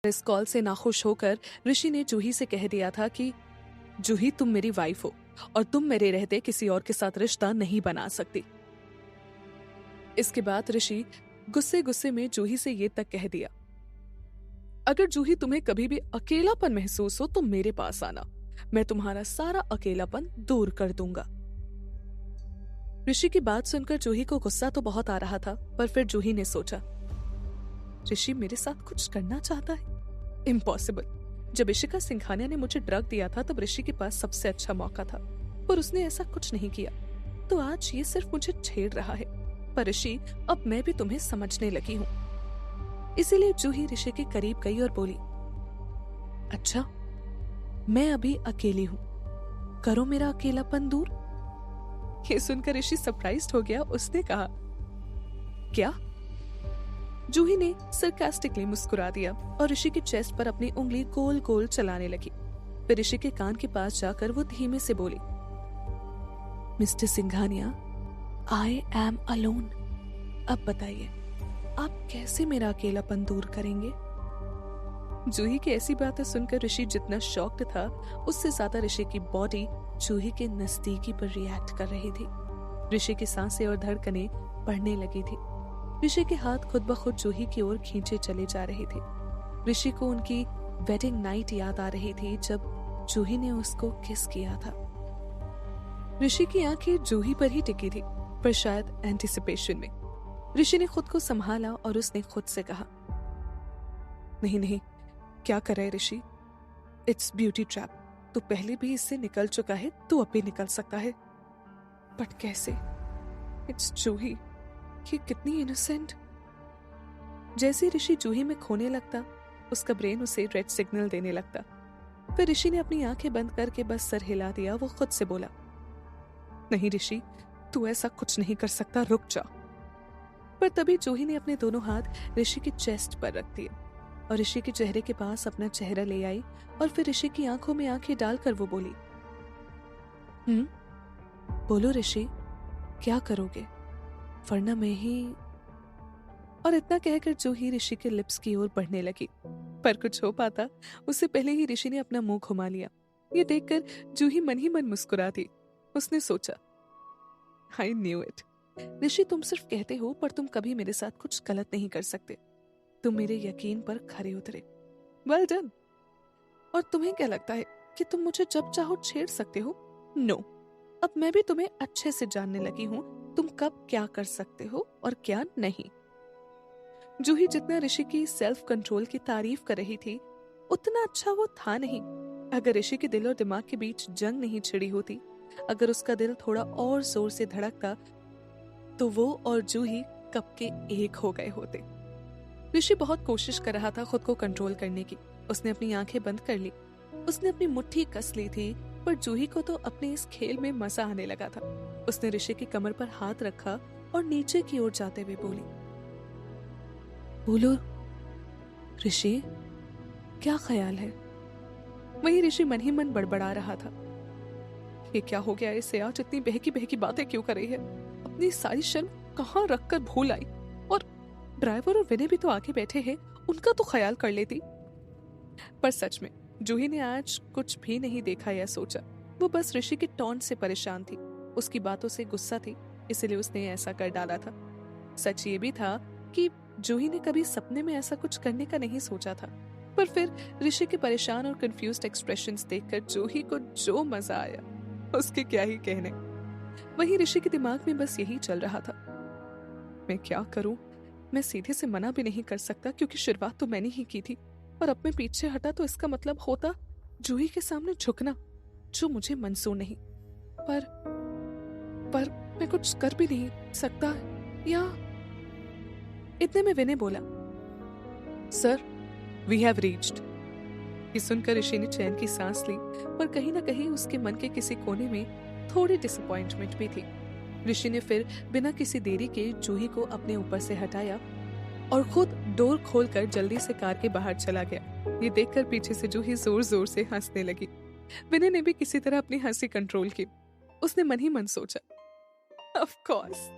इस कॉल से नाखुश होकर ऋषि ने जूही से कह दिया था कि जूही, तुम मेरी वाइफ हो और तुम मेरे रहते किसी और के साथ रिश्ता नहीं बना सकती। इसके बाद ऋषि गुस्से गुस्से में जूही से ये तक कह दिया, अगर जूही तुम्हें कभी भी अकेलापन महसूस हो तो मेरे पास आना, मैं तुम्हारा सारा अकेलापन दूर कर दूंगा। ऋषि की बात सुनकर जूही को गुस्सा तो बहुत आ रहा था, पर फिर जूही ने सोचा, ऋषि मेरे साथ कुछ करना चाहता है? इम्पॉसिबल। जब इशिका सिंघानिया ने मुझे ड्रग दिया था तब ऋषि के पास सबसे अच्छा मौका था, पर उसने ऐसा कुछ नहीं किया, तो आज ये सिर्फ मुझे छेड़ रहा है। पर ऋषि, अब मैं भी तुम्हें समझने लगी हूँ। इसीलिए जूही ऋषि के करीब गई और बोली, अच्छा, मैं अभी अकेली हूँ, करो मेरा अकेलापन दूर। ये सुनकर ऋषि सरप्राइज्ड हो गया। उसने कहा, क्या? जूही ने सरकास्टिकली मुस्कुरा दिया और ऋषि के चेस्ट पर अपनी उंगली गोल गोल चलाने लगी। फिर ऋषि के कान के पास जाकर वो धीमे से बोली, mister Singhania, I am alone. अब बताइए, आप कैसे मेरा अकेलापन दूर करेंगे? जूही की ऐसी बातें सुनकर ऋषि जितना शॉक्ड था, उससे ज्यादा ऋषि की बॉडी जूही के नजदीकी पर रिएक्ट कर रही थी। ऋषि की सांसें और धड़कनें बढ़ने लगी थी। ऋषि के हाथ खुद ब खुद जूही की ओर खींचे चले जा रहे थे। ऋषि को उनकी वेडिंग नाइट याद आ रही थी जब जूही ने उसको किस किया था। ऋषि की आंखें जूही पर ही टिकी थी, पर शायद एंटिसिपेशन में। ऋषि ने खुद को संभाला और उसने खुद से कहा, नहीं नहीं, क्या कर रहे ऋषि? Its beauty trap. तो पहले भी इससे निकल चुका है, तो अब भी निकल सकता है, बट कैसे? इट्स जूही, ये कितनी इनोसेंट। जैसे ऋषि जूही में खोने लगता, उसका ब्रेन उसे रेड सिग्नल देने लगता। फिर ऋषि ने अपनी आंखें बंद करके बस सर हिला दिया। वो खुद से बोला, नहीं ऋषि, तू ऐसा कुछ नहीं कर सकता, रुक जा। पर तभी जूही ने अपने दोनों हाथ ऋषि की चेस्ट पर रख दिए और ऋषि के चेहरे के पास अपना चेहरा ले आई और फिर ऋषि की आंखों में आंखें डालकर वो बोली, बोलो ऋषि, क्या करोगे? वरना मैं ही। और इतना कहकर जूही ऋषि के लिप्स की ओर बढ़ने लगी, पर कुछ हो पाता उससे पहले ही ऋषि ने अपना मुंह घुमा लिया। ये देखकर जूही मन ही मन मुस्कुरा थी। उसने सोचा, आई न्यू इट। ऋषि, तुम सिर्फ कहते हो, पर तुम कभी मेरे साथ कुछ गलत नहीं कर सकते। तुम मेरे यकीन पर खरे उतरे। Well done. और तुम्हें क्या लगता है कि तुम मुझे जब चाहो छेड़ सकते हो? नो, अब मैं भी तुम्हें अच्छे से जानने लगी हूँ, तुम कब क्या कर सकते हो और क्या नहीं। जूही जितना ऋषि की सेल्फ कंट्रोल की तारीफ कर रही थी, उतना अच्छा वो था नहीं। अगर ऋषि के दिल और दिमाग के बीच जंग नहीं छिड़ी होती, अगर उसका दिल थोड़ा और जोर से धड़कता, तो वो और जूही कब के एक हो गए होते। ऋषि बहुत कोशिश कर रहा था खुद को कंट्रोल करने की। उसने अपनी आंखें बंद कर ली, उसने अपनी मुट्ठी कस ली थी, पर जूही को तो अपने इस खेल में मजा आने लगा था। उसने ऋषि की कमर पर हाथ रखा और नीचे की ओर जाते हुए बोली, बोलो ऋषि, क्या ख्याल है? वही ऋषि मन ही मन बड़बड़ा रहा था, ये क्या हो गया इसे? आज इतनी बहकी बहकी बातें क्यों कर रही है? अपनी सारी शर्म कहाँ रख कर भूल आई। और ड्राइवर और विनय भी तो आगे बैठे हैं, उनका तो ख्याल कर लेती। पर सच में जूही ने आज कुछ भी नहीं देखा या सोचा। वो बस ऋषि के टॉन्ट से परेशान थी, उसकी बातों से गुस्सा थी, इसलिए उसने ऐसा कर डाला था। सच ये भी था कि जूही ने कभी सपने में ऐसा कुछ करने का नहीं सोचा था। पर फिर ऋषि के परेशान और कंफ्यूज्ड एक्सप्रेशंस देखकर जूही को जो मजा आया, उसके क्या ही कहने। वहीं ऋषि के दिमाग में बस यही चल रहा था, मैं क्या करूं? मैं सीधे से मना भी नहीं कर सकता क्योंकि शुरुआत तो मैंने ही की थी, और अब मैं पीछे हटा तो इसका मतलब होता जूही के सामने झुकना, जो मुझे मंजूर नहीं। पर मैं कुछ कर भी नहीं सकता। या इतने में विनय बोला, सर, वी हैव रीच्ड। ये सुनकर ऋषि ने चैन की सांस ली, पर कहीं ना कहीं उसके मन के किसी कोने में थोड़ी डिसअपॉइंटमेंट भी थी। ऋषि ने फिर बिना किसी देरी के जूही को अपने ऊपर से हटाया और खुद डोर खोलकर जल्दी से कार के बाहर चला गया। ये देखकर पीछे से जूही जोर जोर से हंसने लगी। विनय ने भी किसी तरह अपनी हंसी कंट्रोल की। उसने मन ही मन सोचा, ऑफ कोर्स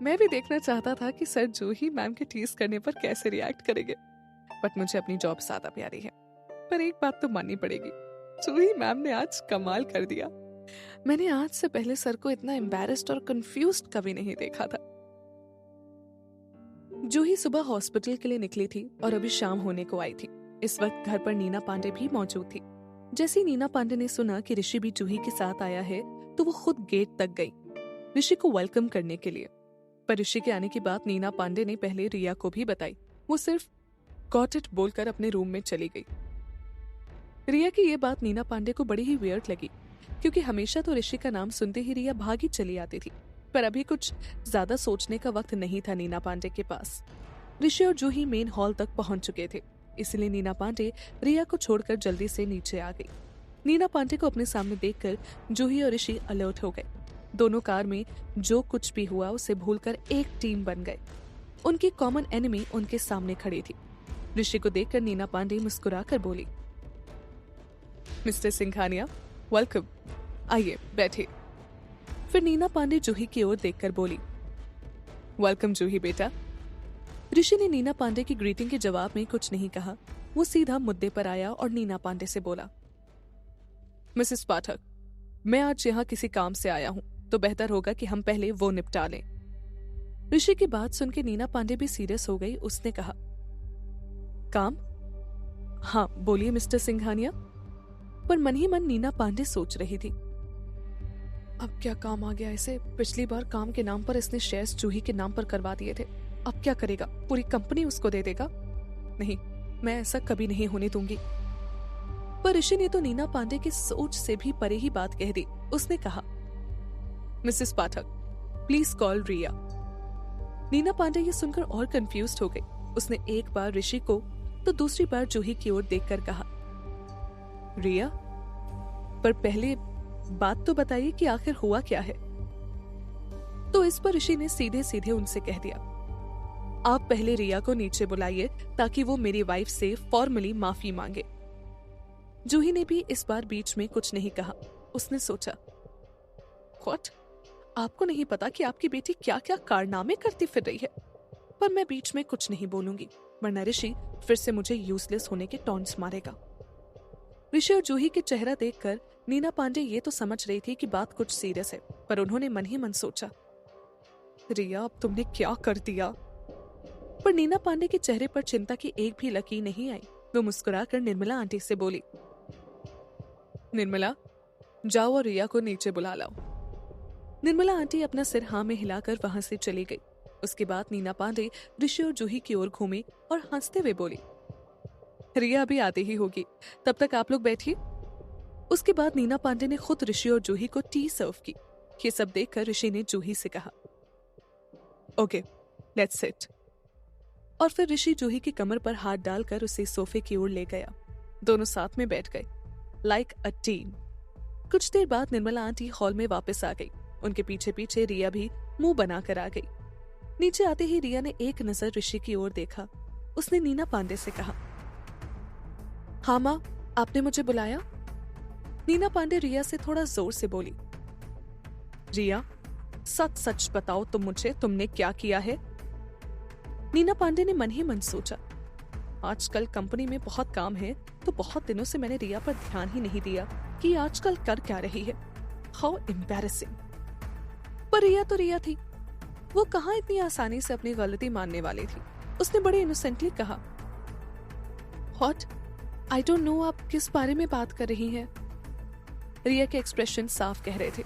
मैं भी देखना चाहता था कि सर जूही मैम के टीज करने पर कैसे रिएक्ट करेंगे। बट मुझे अपनी जॉब ज्यादा प्यारी है। पर एक बात तो माननी पड़ेगी, जूही मैम ने आज कमाल कर दिया। मैंने आज से पहले सर को इतना एम्बैरेस्ड और कंफ्यूज्ड कभी नहीं देखा था। जूही सुबह हॉस्पिटल के लिए निकली थी और अभी शाम होने को आई थी। इस वक्त घर पर नीना पांडे भी मौजूद थी। जैसे ही नीना पांडे ने सुना कि ऋषि भी जूही के साथ आया है तो वो खुद गेट तक गई ऋषि को वेलकम करने के लिए। पर ऋषि के आने की बात नीना पांडे ने पहले रिया को भी बताई। वो सिर्फ गॉट इट बोलकर अपने रूम में चली गई। रिया की ये बात नीना पांडे को बड़ी ही वियर्ड लगी, क्योंकि हमेशा तो ऋषि का नाम सुनते ही रिया भागी चली आती थी। पर अभी कुछ ज्यादा सोचने का वक्त नहीं था नीना पांडे के पास। ऋषि और जूही मेन हॉल तक पहुंच चुके थे, इसलिए नीना पांडे रिया को छोड़कर जल्दी से नीचे आ गई। नीना पांडे को अपने सामने देखकर जूही और ऋषि अलर्ट हो गए। दोनों कार में जो कुछ भी हुआ उसे भूलकर एक टीम बन गए। उनकी कॉमन एनिमी उनके सामने खड़ी थी। ऋषि को देखकर नीना पांडे मुस्कुराकर बोली, मिस्टर सिंघानिया, वेलकम, आइए बैठिए। फिर नीना पांडे जूही की ओर देखकर बोली, वेलकम जूही बेटा। ऋषि ने नीना पांडे की ग्रीटिंग के जवाब में कुछ नहीं कहा। वो सीधा मुद्दे पर आया और नीना पांडे से बोला, मिसेस पाठक, मैं आज यहाँ किसी काम से आया हूँ, तो बेहतर होगा कि हम पहले वो निपटा लें। ऋषि की बात सुनकर नीना पांडे भी सीरियस हो गई। उसने कहा, काम? हाँ बोलिए मिस्टर सिंघानिया। पर मन ही मन नीना पांडे सोच रही थी, अब क्या काम आ गया इसे? पिछली बार काम के नाम पर इसने शेयर्स जूही के नाम पर करवा दिए थे। अब क्या करेगा? पूरी कंपनी उसको दे देगा? नहीं, मैं ऐसा कभी नहीं होने दूंगी। पर ऋषि ने तो नीना पांडे की सोच से भी परे ही बात कह दी। उसने कहा, मिसेस पाठक, प्लीज कॉल रिया। नीना पांडे ये सुनकर और कंफ्यूज्ड हो गई। उसने एक बार ऋषि को तो दूसरी बार जूही की ओर देखकर कहा, रिया, पर पहले बात तो बताइए कि आखिर हुआ क्या है। तो इस पर ऋषि ने सीधे सीधे उनसे कह दिया, आप पहले रिया को नीचे बुलाइए ताकि वो मेरी वाइफ से फॉर्मली माफी मांगे। जूही ने भी इस बार बीच में कुछ नहीं कहा। उसने सोचा, व्हाट? आपको नहीं पता कि आपकी बेटी क्या क्या कारनामे करती फिर रही है? पर मैं बीच में कुछ नहीं बोलूंगी, वरना ऋषि फिर से मुझे यूजलेस होने के टॉन्ट्स मारेगा। ऋषि और जूही के चेहरा देखकर नीना पांडे ये तो समझ रही थी कि बात कुछ सीरियस है, पर उन्होंने मन ही मन सोचा, रिया अब तुमने क्या कर दिया? पर नीना पांडे के चेहरे पर चिंता की एक भी लकीर नहीं आई। वो मुस्कुराकर निर्मला आंटी से बोली, निर्मला, जाओ और रिया को नीचे बुला लाओ। निर्मला आंटी अपना सिर हाँ में हिलाकर वहां से चली गई। उसके बाद नीना पांडे ऋषि और जूही की ओर घूमी और हंसते हुए बोली, रिया अभी आती ही होगी, तब तक आप लोग बैठिए। उसके बाद नीना पांडे ने खुद ऋषि और जूही को टी सर्व की। ये सब देखकर ऋषि ने जूही से कहा, ओके, लेट्स सिट। और फिर ऋषि जूही की कमर पर हाथ डालकर उसे सोफे की ओर ले गया। दोनों साथ में बैठ गए, लाइक अ टीम। कुछ देर बाद निर्मला आंटी हॉल में वापस आ गई। उनके पीछे पीछे रिया भी मुंह बनाकर आ गई। नीचे आते ही रिया ने एक नजर ऋषि की ओर देखा। उसने नीना पांडे से कहा, हाँ माँ, आपने मुझे बुलाया? नीना पांडे रिया से थोड़ा जोर से बोली, रिया, सच सच बताओ तुम मुझे, तुमने क्या किया है? नीना पांडे ने मन ही मन सोचा, आजकल कंपनी में बहुत काम है, तो बहुत दिनों से मैंने रिया पर ध्यान ही नहीं दिया कि आजकल कर क्या रही है। How embarrassing. पर रिया तो रिया थी, वो कहाँ इतनी आसानी से अपनी गलती मानने वाली थी। उसने बड़े इनोसेंटली कहा, व्हाट? आई डोंट नो, आप किस बारे में बात कर रही हैं? रिया के एक्सप्रेशन साफ कह रहे थे,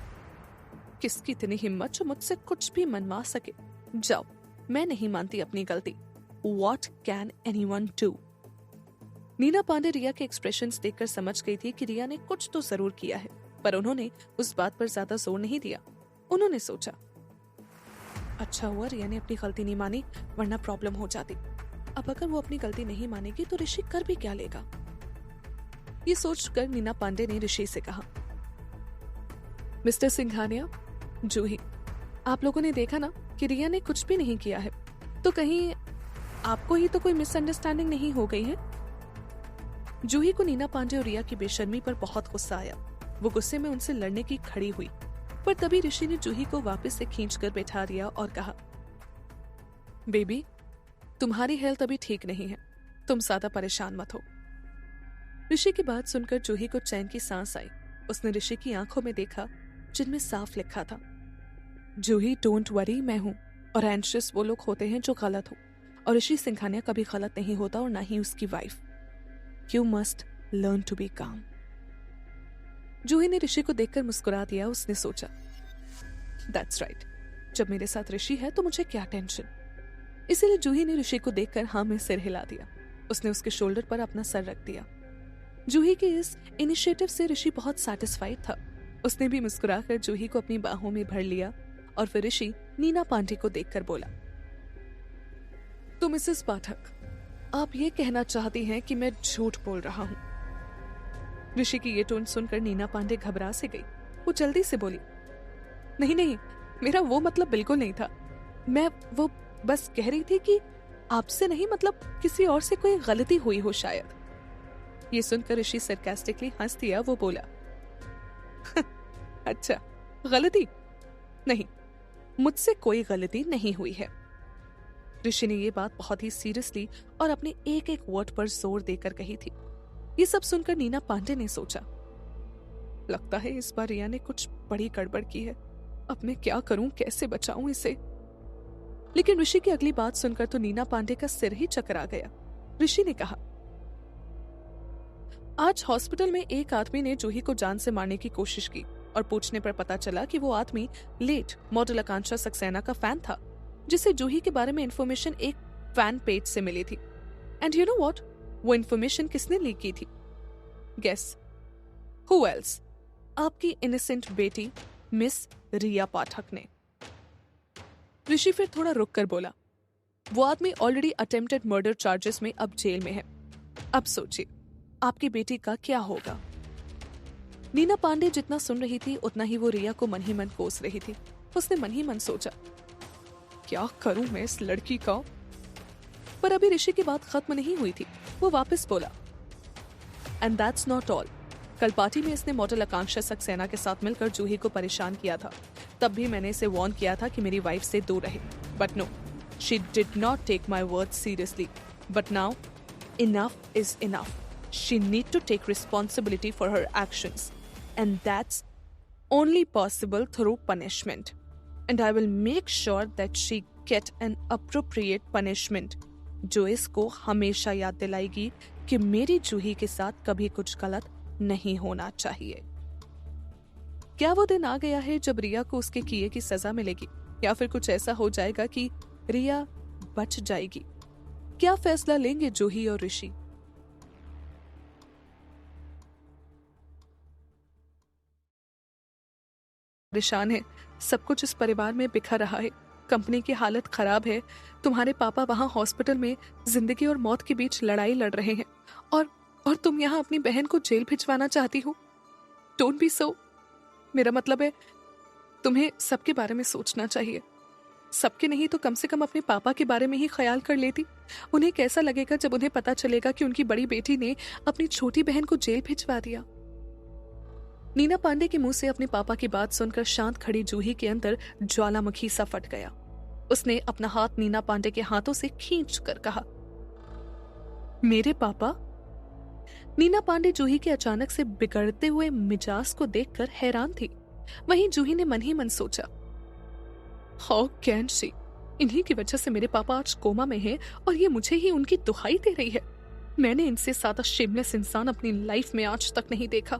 किसकी इतनी हिम्मत जो मुझसे कुछ भी मनवा सके? जाओ, मैं नहीं मानती अपनी गलती। What can anyone do? Neena Pandey रिया के एक्सप्रेशंस देखकर समझ गई थी कि रिया ने कुछ तो जरूर किया है, पर उन्होंने उस बात पर ज्यादा जोर नहीं दिया। उन्होंने सोचा, अच्छा हुआ रिया ने अपनी गलती नहीं मानी, वरना प्रॉब्लम हो जाती। अब अगर वो अपनी गलती नहीं मानेगी तो ऋषि कर भी क्या लेगा? ये सोचकर नीना पांडे ने ऋषि से कहा, मिस्टर सिंघानिया, जूही, आप लोगों ने देखा ना कि रिया ने कुछ भी नहीं किया है, तो कहीं आपको ही तो कोई मिसअंडरस्टैंडिंग नहीं हो गई है? जूही को नीना पांडे और रिया की बेशर्मी पर बहुत गुस्सा आया। वो गुस्से में उनसे लड़ने की खड़ी हुई, पर तभी ऋषि ने जूही को वापस से खींचकर बैठा दिया और कहा, बेबी, तुम्हारी हेल्थ अभी ठीक नहीं है, तुम ज्यादा परेशान मत हो। ऋषि की बात सुनकर जूही को चैन की सांस आई। उसने ऋषि की आंखों में देखा जिनमें साफ लिखा था, जूही डोंट वरी, मैं हूं, और एंशियस वो लोग होते हैं जो गलत हो, और ऋषि सिंघानिया कभी गलत नहीं होता और ना ही उसकी wife. You must learn to be calm. Juhi ने ऋषि को देखकर मुस्कुरा दिया। उसने सोचा, दैट्स राइट, जब मेरे साथ ऋषि है तो मुझे क्या टेंशन। इसीलिए जूही ने ऋषि को देखकर हाँ में सिर हिला दिया। उसने उसके शोल्डर पर अपना सर रख दिया। जूही के इस इनिशिएटिव से ऋषि बहुत सैटिस्फाइड था। उसने भी मुस्कुराकर जूही को अपनी बाहों में भर लिया और फिर ऋषि नीना पांडे को देखकर बोला, तो मिसेस पाठक, आप ये कहना चाहती हैं कि मैं झूठ बोल रहा हूं? ऋषि की ये टोन सुनकर नीना पांडे घबरा से गई। वो जल्दी से बोली, नहीं नहीं, मेरा वो मतलब बिल्कुल नहीं था। मैं वो बस कह रही थी कि आपसे नहीं, मतलब किसी और से कोई गलती हुई हो शायद। ये सुनकर ऋषि सरकास्टिकली हंस दिया। वो बोला, अच्छा, गलती? नहीं, मुझसे कोई गलती नहीं हुई है। ऋषि ने ये बात बहुत ही सीरियसली और अपने एक एक वर्ड पर जोर देकर कही थी। ये सब सुनकर नीना पांडे ने सोचा, लगता है इस बार रिया ने कुछ बड़ी गड़बड़ की है। अब मैं क्या करूं, कैसे बचाऊं इसे? लेकिन ऋषि की अगली बात सुनकर तो नीना पांडे का सिर ही चकरा गया। ऋषि ने कहा, आज हॉस्पिटल में एक आदमी ने जूही को जान से मारने की कोशिश की और पूछने पर पता चला कि वो आदमी लेट मॉडल आकांक्षा सक्सेना का फैन था, जिसे जूही के बारे में इंफॉर्मेशन एक फैन पेज से मिली थी। एंड यू नो व्हाट, वो इंफॉर्मेशन किसने लीक की थी? Guess who else? आपकी इनोसेंट बेटी मिस रिया पाठक ने। ऋषि फिर थोड़ा रुक कर बोला, वो आदमी ऑलरेडी अटेम्प्टेड मर्डर चार्जेस में अब जेल में है। अब सोचिए आपकी बेटी का क्या होगा। नीना पांडे जितना सुन रही थी उतना ही वो रिया को मन ही मन कोस रही थी। उसने मन ही मन सोचा, क्या करूं मैं इस लड़की का? पर अभी ऋषि की बात खत्म नहीं हुई थी। वो वापस बोला, एंड दैट्स नॉट ऑल। कल पार्टी में इसने मॉडल आकांक्षा सक्सेना के साथ मिलकर जूही को परेशान किया था। तब भी मैंने इसे वार्न किया था कि मेरी वाइफ से दूर रहे, but no, she did not take my word seriously. But now enough is enough. She need to take responsibility for her actions, and that's only possible through punishment. And I will make sure that she get an appropriate punishment, जो इसको हमेशा याद दिलाएगी कि मेरी जूही के साथ कभी कुछ गलत नहीं होना चाहिए। क्या वो दिन आ गया है जब रिया को उसके किए की सजा मिलेगी, या फिर कुछ ऐसा हो जाएगा कि रिया बच जाएगी? क्या फैसला लेंगे जूही और ऋषि? परेशान है, सब कुछ इस परिवार में बिखर रहा है, कंपनी की हालत खराब है, तुम्हारे पापा वहां हॉस्पिटल में जिंदगी और मौत के बीच लड़ाई लड़ रहे हैं, और तुम यहाँ अपनी बहन को जेल भिजवाना चाहती हो। डोंट बी सो। मेरा मतलब है, तुम्हें सबके बारे में सोचना चाहिए। सबके नहीं तो कम से कम अपने पापा के बारे में ही ख्याल कर लेती। उन्हें कैसा लगेगा जब उन्हें पता चलेगा कि उनकी बड़ी बेटी ने अपनी छोटी बहन को जेल भिजवा दिया। नीना पांडे के मुंह से अपने पापा की बात सुनकर शांत खड़ी जूही के अंदर ज्वालामुखी सा फट गया। उसने अपना हाथ नीना पांडे के हाथों से खींच कर कहा, मेरे पापा? नीना पांडे जूही के अचानक से बिगड़ते हुए मिजाज को देखकर हैरान थी। वहीं जूही ने मन ही मन सोचा, हाउ कैन शी? इन्हीं की वजह से मेरे पापा आज कोमा में हैं और ये मुझे ही उनकी दुहाई दे रही है। मैंने इनसे ज्यादा शेमलेस इंसान अपनी लाइफ में आज तक नहीं देखा।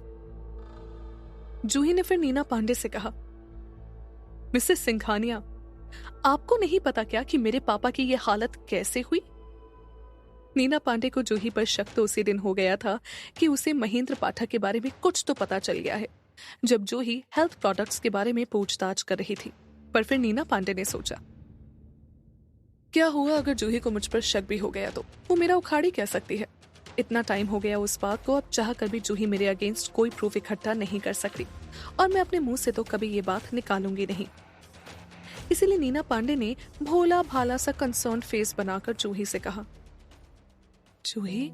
जूही ने फिर नीना पांडे से कहा, मिसेस सिंघानिया, आपको नहीं पता क्या कि मेरे पापा की ये हालत कैसे हुई? नीना पांडे को जूही पर शक तो उसी दिन हो गया था कि उसे महेंद्र पाठक के बारे में कुछ तो पता चल गया है, जब जूही हेल्थ प्रोडक्ट्स के बारे में पूछताछ कर रही थी। पर फिर नीना पांडे ने सोचा, क्या हुआ अगर जूही को मुझ पर शक भी हो गया तो? वो मेरा उखाड़ी कह सकती है। इतना टाइम हो गया उस बात को, अब चाह कर भी जूही मेरे अगेंस्ट कोई प्रूफ इकट्ठा नहीं कर सकती, और मैं अपने मुंह से तो कभी ये बात निकालूंगी नहीं। इसीलिए नीना पांडे ने भोला भाला सा कंसर्न फेस बनाकर जूही से कहा, जूही,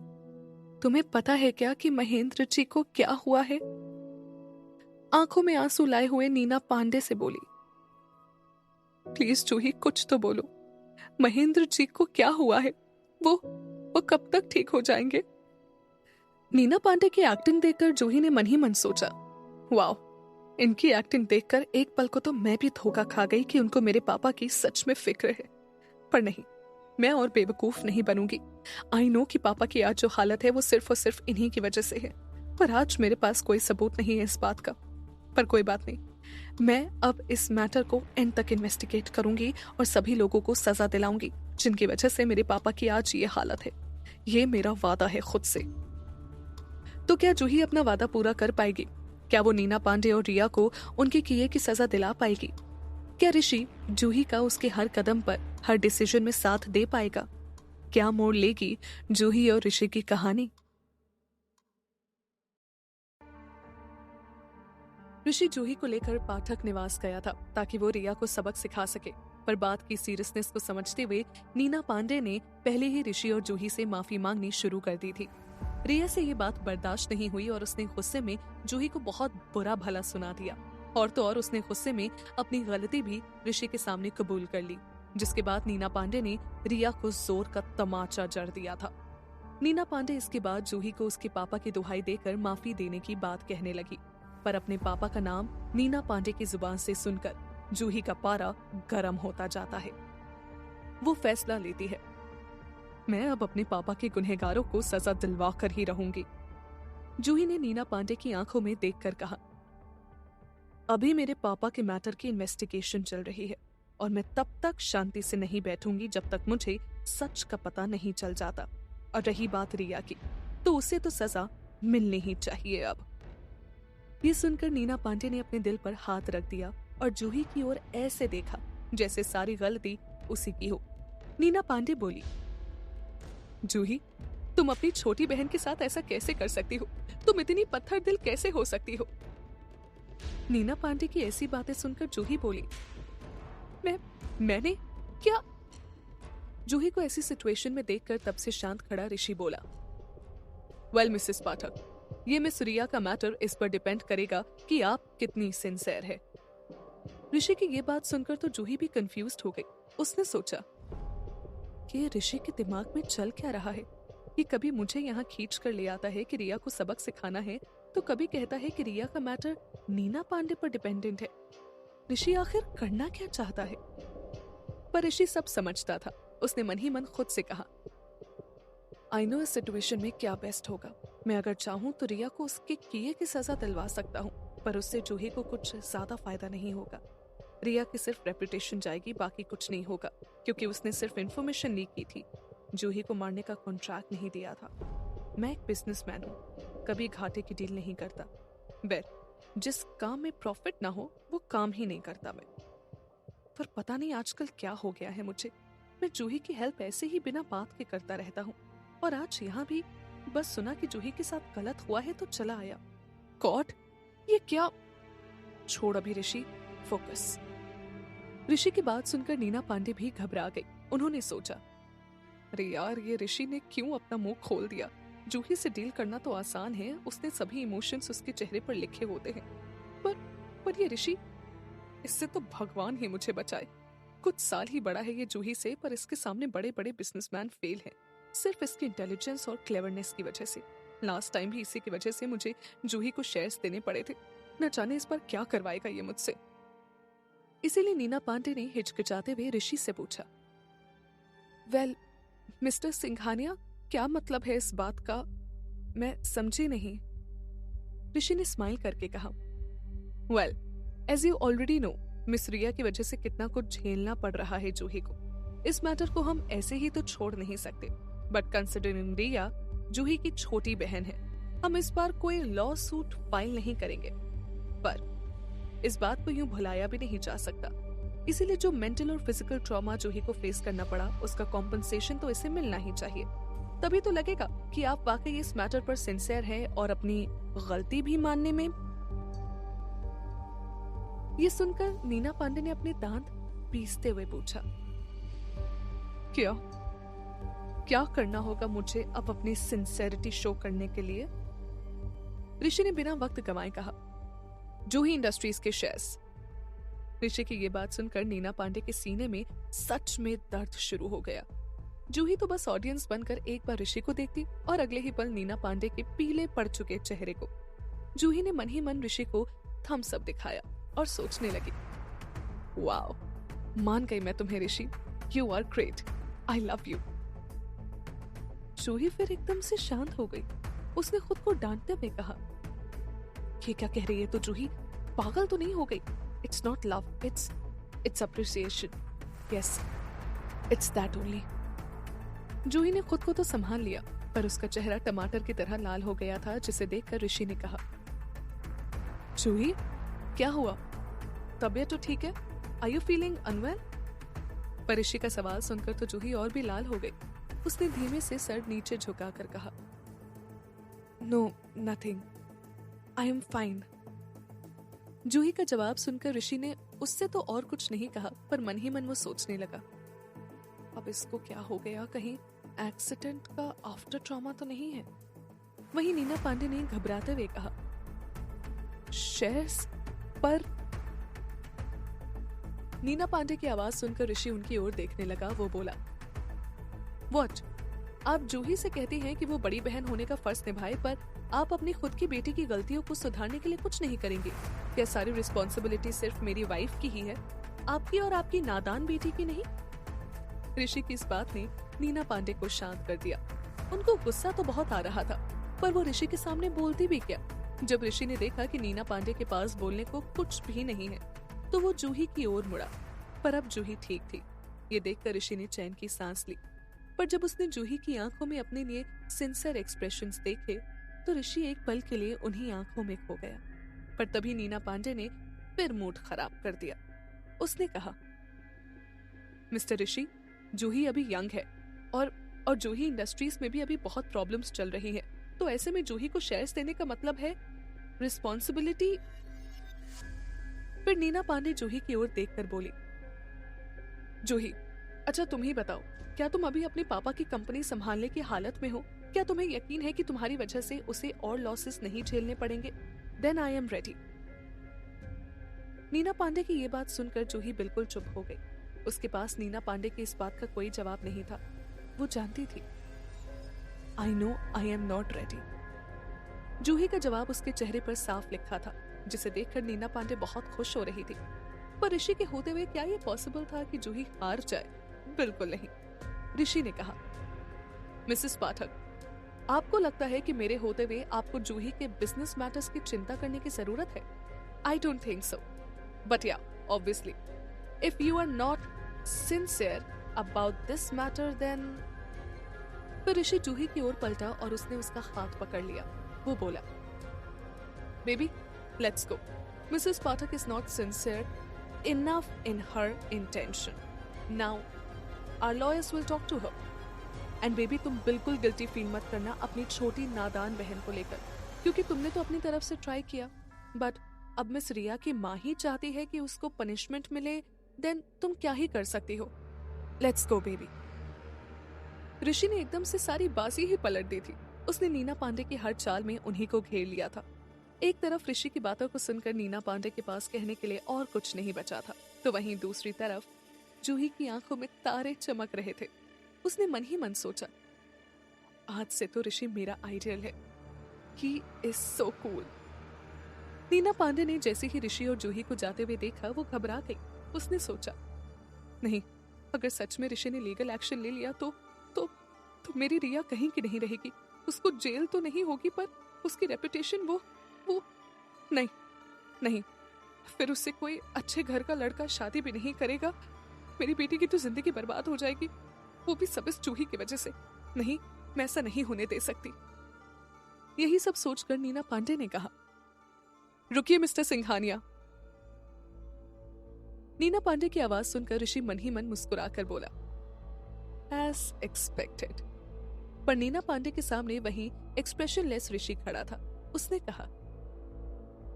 तुम्हें पता है क्या कि महेंद्र जी को क्या हुआ है? आंखों में आंसू लाए हुए नीना पांडे से बोली, प्लीज जूही कुछ तो बोलो, महेंद्र जी को क्या हुआ है? वो कब तक ठीक हो जाएंगे? नीना पांडे की एक्टिंग देखकर जूही ने मन ही मन सोचा, वाओ, इनकी एक्टिंग देखकर एक पल को तो मैं भी धोखा खा गई कि उनको मेरे पापा की सच में फिक्र है। पर नहीं, मैं और बेवकूफ नहीं बनूंगी। आई नो कि पापा की आज जो हालत है वो सिर्फ और सिर्फ इन्हीं की वजह से है, पर आज मेरे पास कोई सबूत नहीं है इस बात का। पर कोई बात नहीं, मैं अब इस मैटर को एंड तक इन्वेस्टिगेट करूंगी और सभी लोगों को सजा दिलाऊंगी जिनकी वजह से मेरे पापा की आज ये हालत है। ये मेरा वादा है खुद से। तो क्या जूही अपना वादा पूरा कर पाएगी? क्या वो नीना पांडे और रिया को उनके किए की सजा दिला पाएगी? क्या ऋषि जूही का उसके हर कदम पर, हर डिसीजन में साथ दे पाएगा? क्या मोड़ लेगी जूही और ऋषि की कहानी? ऋषि जूही को लेकर पाठक निवास गया था ताकि वो रिया को सबक सिखा सके, पर बात की सीरियसनेस को समझते हुए नीना पांडे ने पहले ही ऋषि और जूही से माफी मांगनी शुरू कर दी थी। रिया से ये बात बर्दाश्त नहीं हुई और उसने गुस्से में जूही को बहुत बुरा भला सुना दिया, और तो और उसने गुस्से में अपनी गलती भी ऋषि के सामने कबूल कर ली, जिसके बाद नीना पांडे ने रिया को जोर का तमाचा जड़ दिया था। नीना पांडे इसके बाद जूही को उसके पापा की दुहाई देकर माफी देने की बात कहने लगी, पर अपने पापा का नाम नीना पांडे की जुबान से सुनकर जूही का पारा गर्म होता जाता है। वो फैसला लेती है, मैं अब अपने पापा के गुनहगारों को सजा दिलवा कर ही रहूंगी। जूही ने नीना पांडे की आंखों में देखकर कहा, अभी मेरे पापा के मैटर की इन्वेस्टिगेशन चल रही है और मैं तब तक शांति से नहीं बैठूंगी जब तक मुझे सच का पता नहीं चल जाता। और रही बात रिया की, तो उसे तो सजा मिलनी ही चाहिए अब। ये सुनकर नीना पांडे ने अपने दिल पर हाथ रख दिया और जूही की ओर ऐसे देखा जैसे सारी गलती उसी की हो। नीना पांडे बोली, जूही, तुम अपनी छोटी बहन के साथ ऐसा कैसे कर सकती हो? तुम इतनी पत्थर दिल कैसे हो सकती हो? नीना पांडे की ऐसी बातें सुनकर जूही बोली, मैंने क्या? जूही को ऐसी सिचुएशन में देखकर तब से शांत खड़ा ऋषि बोला, वेल मिसेस पाठक, ये मिस रिया का मैटर इस पर डिपेंड करेगा कि आप कितनी सिंसियर है। ऋषि की ये बात सुनकर तो जूही भी कंफ्यूज्ड हो गई। उसने सोचा कि ये ऋषि के दिमाग में चल क्या रहा है। ये कभी मुझे यहाँ खींच कर ले आता है कि रिया को सबक सिखाना है, तो कभी कहता है कि रिया का मैटर नीना पांडे पर डिपेंडेंट है। ऋषि आखिर करना क्या चाहता है? पर ऋषि सब समझता था। उसने मन ही मन खुद से कहा, आई नो इस सिचुएशन में क्या बेस्ट होगा। मैं अगर चाहूं तो रिया को उसके किए की सजा दिलवा सकता हूं, पर उससे जूही को कुछ ज्यादा फायदा नहीं होगा। रिया की सिर्फ रेपुटेशन जाएगी, बाकी कुछ नहीं होगा, क्योंकि उसने सिर्फ इन्फॉर्मेशन लीक की थी, जूही को मारने का कॉन्ट्रैक्ट नहीं दिया था। मैं एक बिजनेसमैन हूँ, कभी घाटे की डील नहीं करता। जिस काम में प्रॉफिट ना हो वो काम ही नहीं करता मैं। पर पता नहीं आजकल क्या हो गया है मुझे। मैं जूही की हेल्प ऐसे ही बिना बात के करता रहता हूँ, और आज यहाँ भी बस सुना कि जूही के साथ गलत हुआ है तो चला आया। गॉड, ये क्या? छोड़ अभी ऋषि, फोकस। ऋषि की बात सुनकर नीना पांडे भी घबरा गई। उन्होंने सोचा, अरे यार, ये ऋषि ने क्यों अपना मुंह खोल दिया? जूही से डील करना तो आसान है, उसने सभी इमोशंस उसके चेहरे पर लिखे होते हैं। पर ये ऋषि, इससे तो भगवान ही मुझे बचाए। कुछ साल ही बड़ा है ये जूही से, पर इसके सामने बड़े बड़े बिजनेसमैन फेल हैं, सिर्फ इसकी इंटेलिजेंस और क्लेवरनेस की वजह से। लास्ट टाइम भी इसी की वजह से मुझे जूही को शेयर्स देने पड़े थे। न जाने इस बार क्या करवाएगा ये मुझसे। इसीलिए नीना पांडे ने हिचकिचाते हुए ऋषि से पूछा, वेल मिस्टर सिंघानिया, क्या मतलब है इस बात का? मैं समझी नहीं। ऋषि ने स्माइल करके कहा, well as you already know, miss Riya की वजह से कितना कुछ झेलना पड़ रहा है जूही को। इस मैटर को हम ऐसे ही तो छोड़ नहीं सकते, बट कंसिडरिंग रिया जूही की छोटी बहन है, हम इस बार कोई लॉ सूट फाइल नहीं करेंगे। पर इस बात को यूं भुलाया भी नहीं जा सकता, इसीलिए जो मेंटल और फिजिकल ट्रॉमा जूही को फेस करना पड़ा, उसका कॉम्पनसेशन तो इसे मिलना ही चाहिए। तभी तो लगेगा कि आप वाकई इस मैटर पर सिंसियर हैं और अपनी गलती भी मानने में। ये सुनकर नीना पांडे ने अपने दांत पीसते हुए पूछा, क्या करना होगा मुझे अब अपनी सिंसेरिटी शो करने के लिए? ऋषि ने बिना वक्त गंवाए कहा, जूही इंडस्ट्रीज के शेयर्स। ऋषि की ये बात सुनकर नीना पांडे के सीने में सच में दर्द शुरू हो गया। जूही तो बस ऑडियंस बनकर एक बार ऋषि को देखती और अगले ही पल नीना पांडे के पीले पड़ चुके चेहरे को। जूही ने मन ही मन ऋषि को थम्स अप दिखाया और सोचने लगी, वाओ, मान गई मैं तुम्हें Rishi, you are great, I love you. Juhi फिर एकदम से शांत हो गई। उसने खुद को डांटते हुए कहा, ये क्या कह रही है तू जूही, पागल तो नहीं हो गई? It's not love, it's appreciation, yes it's that only. Juhi ने खुद को तो संभाल लिया, पर उसका चेहरा टमाटर की तरह लाल हो गया था, जिसे देखकर ऋषि ने कहा, जूही क्या हुआ, तबीयत तो ठीक है? Are you feeling unwell? पर ऋषि का सवाल सुनकर तो जूही और भी लाल हो गई। उसने धीमे से सर नीचे झुकाकर कहा, no nothing, I am fine. Juhi का जवाब सुनकर ऋषि ने उससे तो और कुछ नहीं कहा, पर मन ही मन वो सोचने लगा, अब इसको क्या हो गया, कहीं एक्सीडेंट का आफ्टर ट्रॉमा तो नहीं है? वहीं नीना पांडे ने घबराते हुए कहा, शेयर्स पर? नीना पांडे की आवाज सुनकर ऋषि उनकी ओर देखने लगा। वो बोला, व्हाट? आप जूही से कहती हैं कि वो बड़ी बहन होने का फर्ज निभाए, पर आप अपनी खुद की बेटी की गलतियों को सुधारने के लिए कुछ नहीं करेंगे? क्या सारी रिस्पॉन्सिबिलिटी सिर्फ मेरी वाइफ की ही है, आपकी और आपकी नादान बेटी की नहीं? ऋषि की इस बात ने नीना पांडे को शांत कर दिया। उनको गुस्सा तो बहुत आ रहा था, पर वो ऋषि के सामने बोलती भी क्या। जब ऋषि ने देखा कि नीना पांडे के पास बोलने को कुछ भी नहीं है, तो वो जूही की ओर मुड़ा, पर अब जूही ठीक थी। ये देखकर ऋषि ने चैन की सांस ली, पर जब उसने जूही की आंखों में अपने लिए सिंसियर एक्सप्रेशंस देखे, तो ऋषि एक पल के लिए उन्हीं आंखों में खो गया। पर तभी नीना पांडे ने फिर मूड खराब कर दिया। उसने कहा, मिस्टर ऋषि, जूही अभी यंग है और जूही इंडस्ट्रीज में भी अभी बहुत प्रॉब्लम्स चल रही हैं, तो ऐसे में जूही को शेयर्स देने का मतलब है रिस्पॉन्सिबिलिटी। फिर नीना पांडे जूही की ओर देखकर बोली, जूही, अच्छा तुम ही बताओ, क्या तुम अभी अपने पापा की कंपनी संभालने की हालत में हो? क्या तुम्हें यकीन है कि तुम्हारी वजह से उसे और लॉसेस नहीं झेलने पड़ेंगे? Then I am ready. Neena Pandey की ये बात सुनकर जूही बिल्कुल चुप हो गई। उसके पास नीना पांडे की इस बात का कोई जवाब नहीं था। वो जानती थी, I know I am not ready. Juhi का जवाब उसके चेहरे पर साफ लिखा था, जिसे देखकर नीना पांडे बहुत खुश हो रही थी। पर ऋषि के होते हुए क्या ये पॉसिबल था कि जूही हार जाए? बिल्कुल नहीं। ऋषि ने कहा, मिसेस पाठक, आपको लगता है कि मेरे होते हुए आपको जूही के बिजनेस मैटर्स की चिंता करने की जरूरत है? I don't think so, but yeah obviously if you are not sincere about this matter then. फिर ऋषि जूही की ओर पलटा और उसने उसका हाथ पकड़ लिया। वो बोला, baby let's go. Mrs Pathak is not sincere enough in her intention. Now our lawyers will talk to her. And baby, तुम बिल्कुल गिल्टी फील मत करना अपनी छोटी नादान बहन को लेकर, क्योंकि तुमने तो अपनी तरफ से ट्राई किया, बट अब मिस रिया की माँ ही चाहती है कि उसको पनिशमेंट मिले, देन तुम क्या ही कर सकती हो। Let's go baby. ऋषि ने एकदम से सारी बाजी ही पलट दी थी। उसने नीना पांडे की हर चाल में उन्हीं को घेर लिया था। एक तरफ ऋषि की बातों को सुनकर नीना पांडे के पास कहने के लिए और कुछ नहीं बचा था, तो वहीं दूसरी तरफ जूही की आंखों में तारे चमक रहे थे। उसने मन ही मन सोचा, आज से तो ऋषि मेरा आइडियल है। He is so cool. Neena Pandey ने जैसे ही ऋषि और जूही को जाते हुए देखा, वो घबरा गई। उसने सोचा, नहीं, अगर सच में ऋषि ने लीगल एक्शन ले लिया तो मेरी रिया कहीं की नहीं रहेगी। उसको जेल तो नहीं होगी, पर उसकी रेपुटेशन वो नहीं, फिर उससे कोई अच्छे घर का लड़का शादी भी नहीं करेगा। मेरी बेटी की तो जिंदगी बर्बाद हो जाएगी, वो भी सब इस जूही की वजह से। नहीं, मैं ऐसा नहीं होने दे सकती। यही सब सोचकर नीना पांडे ने कहा, रुकिए मिस्टर सिंघानिया। नीना पांडे की आवाज सुनकर ऋषि मन ही मन मुस्कुराकर बोला, एज एक्सपेक्टेड। पर नीना पांडे के सामने वही एक्सप्रेशनलेस ऋषि खड़ा था। उसने कहा,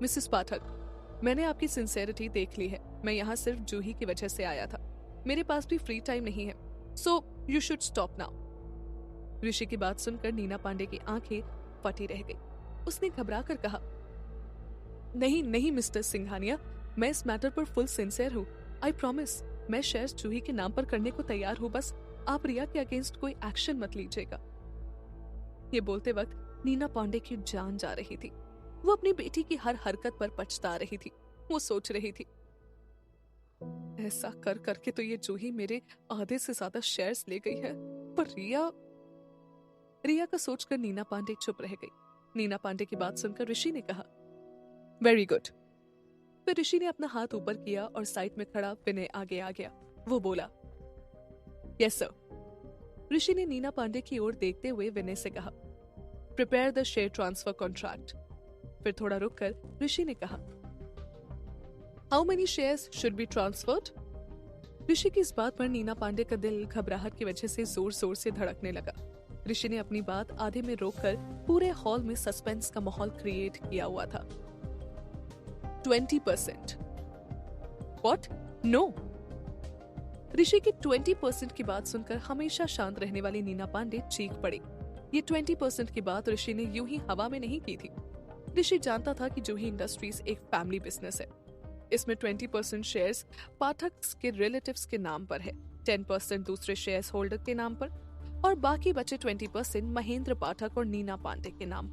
मिसेस पाठक, मैंने आपकी सिंसेरिटी देख ली है। मैं यहाँ सिर्फ जूही की वजह से आया था। मेरे पास भी फ्री टाइम नहीं है, so you should stop now. Rishi की बात सुनकर नीना पांडे की आंखें फटी रह गई। उसने घबरा कर कहा, नहीं मिस्टर सिंघानिया, मैं इस मैटर पर फुल सिंसियर हूँ। आई प्रॉमिस, मैं शेयर्स जूही के नाम पर करने को तैयार हूँ। बस आप रिया के अगेंस्ट कोई एक्शन मत लीजिएगा। ये बोलते वक्त नीना पांडे की जान जा रही थी। वो अपनी बेटी की हर हरकत पर पछता रही थी। वो सोच रही थी, ऐसा कर करके तो ये जूही मेरे आधे से ज्यादा शेयर्स ले गई है, पर रिया का सोचकर नीना पांडे चुप रह गई। नीना पांडे की बात सुनकर ऋषि ने कहा, वेरी गुड। फिर ऋषि ने अपना हाथ ऊपर किया और साइड में खड़ा विनय आगे आ गया। वो बोला, यस सर। ऋषि ने नीना पांडे की ओर देखते हुए विनय से कहा, prepare the share transfer contract. फिर थोड़ा रुककर ऋषि ने कहा, how many shares should be transferred? ऋषि की इस बात पर नीना पांडे का दिल घबराहट की वजह से जोर जोर से धड़कने लगा। ऋषि ने अपनी बात आधे में रोककर पूरे हॉल में सस्पेंस का माहौल क्रिएट किया हुआ था। 20%। What? No! ऋषि की 20% की बात सुनकर हमेशा शांत रहने वाली नीना पांडे चीख पड़ी। ये 20% की बात ऋषि ने यूं ही हवा में नहीं की थी। ऋषि जानता था कि जूही इंडस्ट्रीज एक फैमिली बिजनेस है। इसमें 20% शेयर्स पाठक के रिलेटिव्स के नाम पर है, 10% दूसरे शेयर्स होल्डर के नाम पर और बाकी बचे 20% महेंद्र पाठक और नीना पांडे के नाम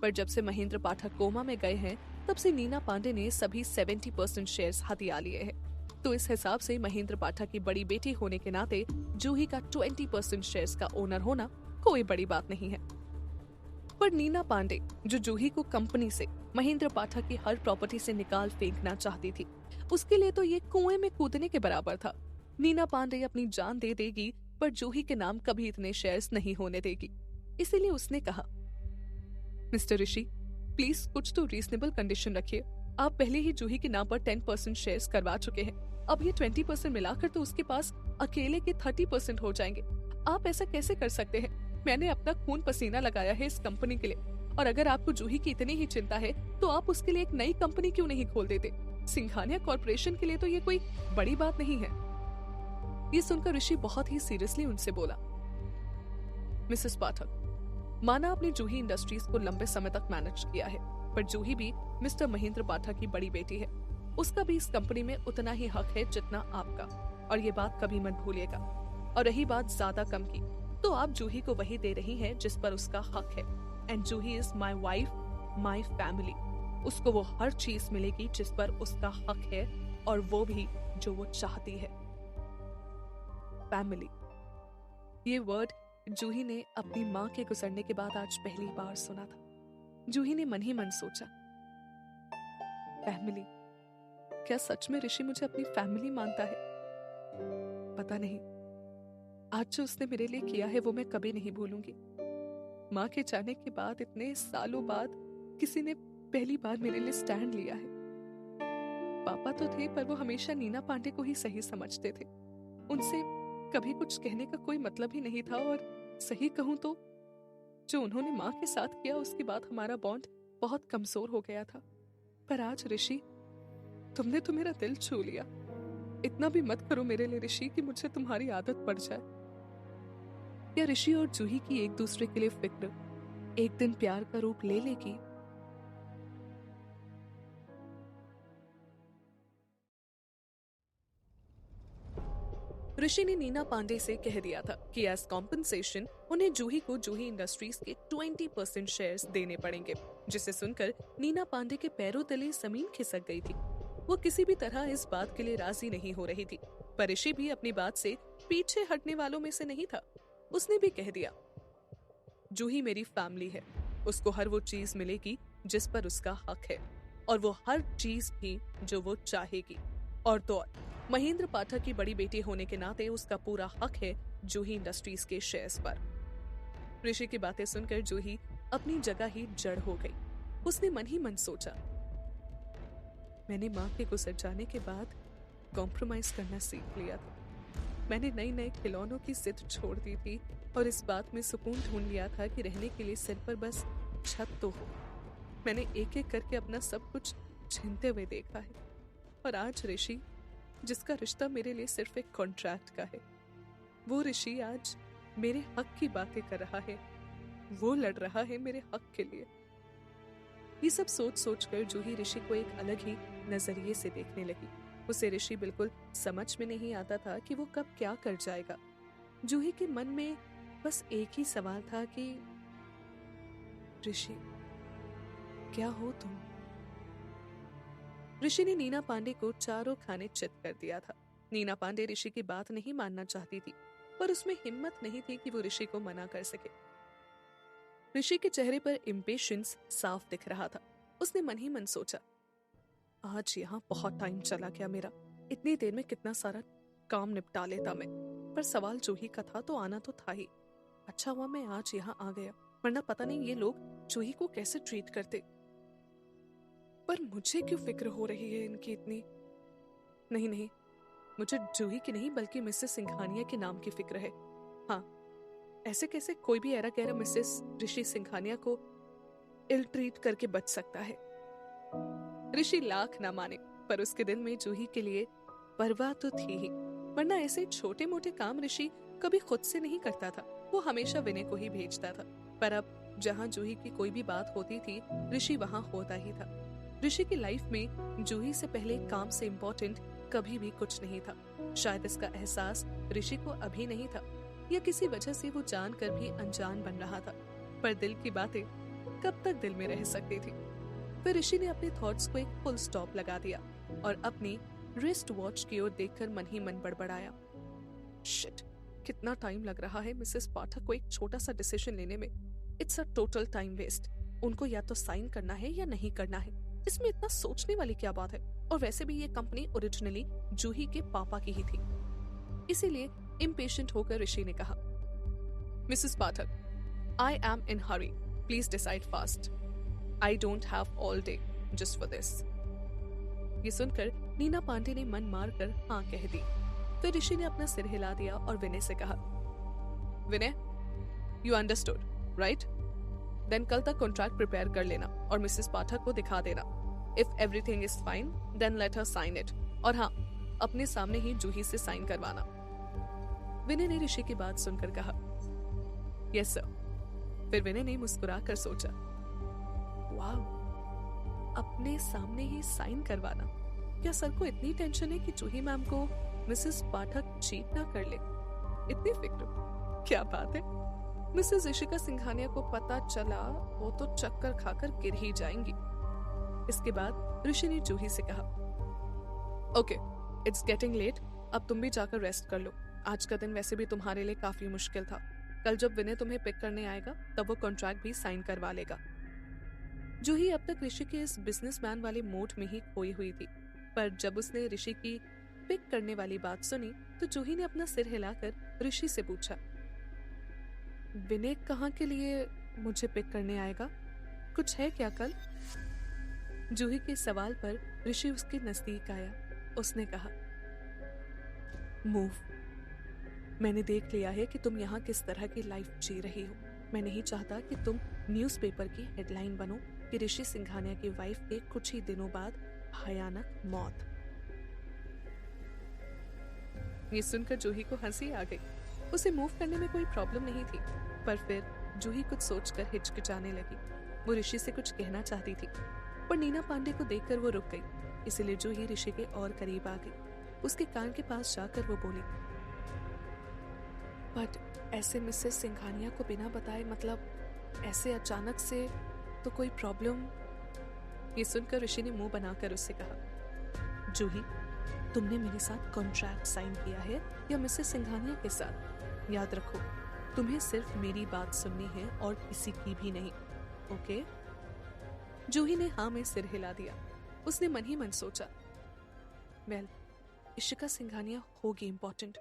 पर जब से महेंद्र पाठक कोमा में गए हैं तब से नीना पांडे ने सभी 70% शेयर्स हथिया लिए हैं। तो इस हिसाब से महेंद्र पाठक की बड़ी बेटी होने के नाते जूही का 20% शेयर्स का ओनर होना कोई बड़ी बात नहीं है। पर नीना पांडे जो जूही को कंपनी से महेंद्र पाठक की हर प्रॉपर्टी से निकाल फेंकना चाहती थी, उसके लिए तो ये कुएं में कूदने के बराबर था। नीना पांडे अपनी जान दे देगी पर जूही के नाम कभी इतने शेयर्स नहीं होने देगी। इसीलिए उसने कहा, मिस्टर ऋषि प्लीज कुछ तो रीजनेबल कंडीशन रखिए। आप पहले ही जूही के नाम पर 10% शेयर्स करवा चुके हैं, अब ये 20% मिलाकर तो उसके पास अकेले के 30% हो जाएंगे। आप ऐसा कैसे कर सकते हैं? मैंने अपना खून पसीना लगाया है इस कंपनी के लिए, और अगर आपको जूही की इतनी ही चिंता है तो आप उसके लिए एक नई कंपनी क्यों नहीं खोल देते? सिंघानिया कॉर्पोरेशन के लिए तो ये कोई बड़ी बात नहीं है। ये सुनकर ऋषि बहुत ही सीरियसली उनसे बोला, मिसेस पाठक, माना आपने जूही इंडस्ट्रीज को लंबे समय तक मैनेज किया है, पर जूही भी मिस्टर महेंद्र पाठक की बड़ी बेटी है। उसका भी इस कंपनी में उतना ही हक है जितना आपका, और ये बात कभी मत भूलिएगा। और रही बात ज्यादा कम की, तो आप जूही को वही दे रही हैं जिस पर उसका हक है। And Juhi is my wife, my family. उसको वो हर चीज मिलेगी जिस पर उसका हक है, और वो भी जो वो चाहती है। फैमिली, ये वर्ड जूही ने अपनी माँ के गुजरने के बाद आज पहली बार सुना था। जूही ने मन ही मन सोचा, फैमिली, क्या सच में ऋषि मुझे अपनी फैमिली मानता है? पता नहीं, आज जो उसने मेरे लिए किया है वो मैं कभी नहीं भूलूंगी। माँ के जाने के बाद इतने सालों बाद किसी ने पहली बार मेरे लिए स्टैंड लिया है। पापा तो थे, पर वो हमेशा नीना पांडे को ही सही समझते थे। उनसे कभी कुछ कहने का कोई मतलब ही नहीं था, और सही कहूं तो जो उन्होंने माँ के साथ किया उसके बाद हमारा बॉन्ड बहुत कमजोर हो गया था। पर आज ऋषि, तुमने तो मेरा दिल छू लिया। इतना भी मत करो मेरे लिए ऋषि कि मुझे तुम्हारी आदत पड़ जाए। क्या ऋषि और जूही की एक दूसरे के लिए फिक्र एक दिन प्यार का रूप ले लेगी? ऋषि ने नीना पांडे से कह दिया था कि एज कॉम्पनसेशन उन्हें जूही को जूही इंडस्ट्रीज के 20% शेयर्स देने पड़ेंगे, जिसे सुनकर नीना पांडे के पैरों तले जमीन खिसक गई थी। वो किसी भी तरह इस बात के लिए राजी नहीं हो रही थी, पर ऋषि भी अपनी बात से पीछे हटने वालों में से नहीं था। उसने भी कह दिया, जूही मेरी फैमिली है, उसको हर वो चीज मिलेगी जिस पर उसका हक है, और वो हर चीज भी जो वो चाहेगी। और तो और महेंद्र पाठक की बड़ी बेटी होने के नाते उसका पूरा हक है जूही इंडस्ट्रीज के शेयर्स पर। ऋषि की बातें सुनकर जूही अपनी जगह ही जड़ हो गई। उसने मन ही मन सोचा, मैंने माँ के गुजर जाने के बाद कॉम्प्रोमाइज करना सीख लिया था। मैंने नई नए खिलौनों की जिद छोड़ दी थी और इस बात में सुकून ढूंढ लिया था कि रहने के लिए सिर पर बस छत तो हो। मैंने एक एक करके अपना सब कुछ छीनते हुए देखा है, और आज ऋषि, जिसका रिश्ता मेरे लिए सिर्फ एक कॉन्ट्रैक्ट का है, वो ऋषि आज मेरे हक की बातें कर रहा है। वो लड़ रहा है मेरे हक के लिए। ये सब सोच सोच कर जूही ऋषि को एक अलग ही नजरिए से देखने लगी। उसे ऋषि बिल्कुल समझ में नहीं आता था कि वो कब क्या कर जाएगा। जूही के मन में बस एक ही सवाल था कि ऋषि, क्या हो तुम? ऋषि ने नीना पांडे को चारों खाने चित कर दिया था। नीना पांडे ऋषि की बात नहीं मानना चाहती थी, पर उसमें हिम्मत नहीं थी कि वो ऋषि को मना कर सके। ऋषि के चेहरे पर इम्पेशंस साफ दिख रहा था। उसने मन ही मन सोचा, आज यहाँ बहुत टाइम चला गया मेरा, इतनी देर में कितना सारा काम निपटा लेता मैं। पर सवाल जूही का था तो आना तो था ही। अच्छा हुआ मैं आज यहाँ आ गया, वरना पता नहीं ये लोग जूही को कैसे ट्रीट करते। पर मुझे क्यों फिक्र हो रही है इनकी इतनी? नहीं नहीं, मुझे जूही की नहीं बल्कि मिसेस सिंघानिया के नाम की फिक्र है। हाँ, ऐसे कैसे कोई भी ऐरा गैरा मिसेस ऋषि सिंघानिया को इल ट्रीट करके बच सकता है? ऋषि लाख ना माने, पर उसके दिल में जूही के लिए परवाह तो थी ही, वरना ऐसे छोटे मोटे काम ऋषि कभी खुद से नहीं करता था। वो हमेशा विनय को ही भेजता था। पर अब जहाँ जूही की कोई भी बात होती थी, ऋषि वहाँ होता ही था। ऋषि की लाइफ में जूही से पहले काम से इम्पोर्टेंट कभी भी कुछ नहीं था। शायद इसका एहसास ऋषि को अभी नहीं था, या किसी वजह से वो जानकर भी अनजान बन रहा था। पर दिल की बातें कब तक दिल में रह सकती थी? फिर ऋषि ने अपने थॉट्स को एक फुल स्टॉप लगा दिया और अपनी रिस्ट वॉच की ओर देखकर मन ही मन बड़बड़ाया, शिट, कितना टाइम लग रहा है मिसेस पाठक को एक छोटा सा डिसीजन लेने में। It's a total time waste. उनको या तो साइन करना है या नहीं करना है, इसमें इतना सोचने वाली क्या बात है? और वैसे भी ये कंपनी ओरिजिनली जूही के पापा की ही थी। इसीलिए इम्पेशेंट होकर ऋषि ने कहा, Mrs Pathak, I am in Hari, please decide fast. I don't have all day just for this. ये सुनकर नीना पांडे ने मन मार कर हाँ कह दी। फिर ऋषि ने अपना सिर हिला दिया और विनय से कहा, विनय, यू अंडरस्टूड राइट? देन कल तक कॉन्ट्रैक्ट प्रिपेयर कर लेना और मिसेस पाठक को दिखा देना। If everything is fine then let her sign it. और हाँ, अपने सामने ही जूही से साइन करवाना। विनय ने ऋषि की बात सुनकर कहा, यस सर। फिर विनय ने मुस्कुरा कर सोचा, वाह, अपने सामने ही साइन करवाना। क्या सर को इतनी टेंशन है कि जूही मैम को मिसेस पाठक चीट ना कर ले? इतनी फिक्र, क्या बात है। मिसेस ऋषिका सिंघानिया को पता चला वो तो चक्कर खाकर गिर ही जाएंगी। इसके बाद ऋषि ने जूही से कहा, ओके, इट्स गेटिंग लेट, अब तुम भी जाकर रेस्ट कर लो। आज का दिन वैसे भी तुम्हारे लिए काफी मुश्किल था। कल जब विनय तुम्हें पिक करने आएगा तब वो कॉन्ट्रैक्ट भी साइन करवा लेगा। जूही अब तक ऋषि के इस बिजनेसमैन वाले मूड में ही खोई हुई थी, पर जब उसने ऋषि की पिक करने वाली बात सुनी तो जूही ने अपना सिर हिलाकर ऋषि से पूछा, विनय कहाँ के लिए मुझे पिक करने आएगा? कुछ है क्या कल? जूही के सवाल पर ऋषि उसके नजदीक आया। उसने कहा, मूव, मैंने देख लिया है कि तुम यहाँ किस तरह की लाइफ जी रही हो। मैं नहीं चाहता कि तुम न्यूज़पेपर की हेडलाइन बनो कि ऋषि सिंघानिया की वाइफ के कुछ ही दिनों बाद भयानक मौत। ये सुनकर जूही को हंसी आ गई। उसे मूव करने में कोई प्रॉब्लम नहीं थी, पर फिर जूही कुछ सोचकर हिचकिचाने लगी। वो ऋषि से कुछ कहना चाहती थी, पर नीना पांडे को देखकर वो रुक गई। इसलिए जूही ऋषि के और करीब आ गई। उसके कान के पास जाकर वो बोली, बट ऐसे मिसेस सिंघानिया को बिना बताए, मतलब ऐसे अचानक से, तो कोई प्रॉब्लम? ये सुनकर ऋषि ने मुंह बनाकर उससे कहा, जूही, तुमने मेरे साथ कॉन्ट्रैक्ट साइन किया है या मिसेस सिंघानिया के साथ? याद रखो, तुम्हें सिर्फ मेरी बात सुननी है और किसी की भी नहीं, ओके? जूही ने हाँ में सिर हिला दिया। उसने मन ही मन सोचा, वेल, इशिका सिंघानिया होगी इम्पोर्टेंट,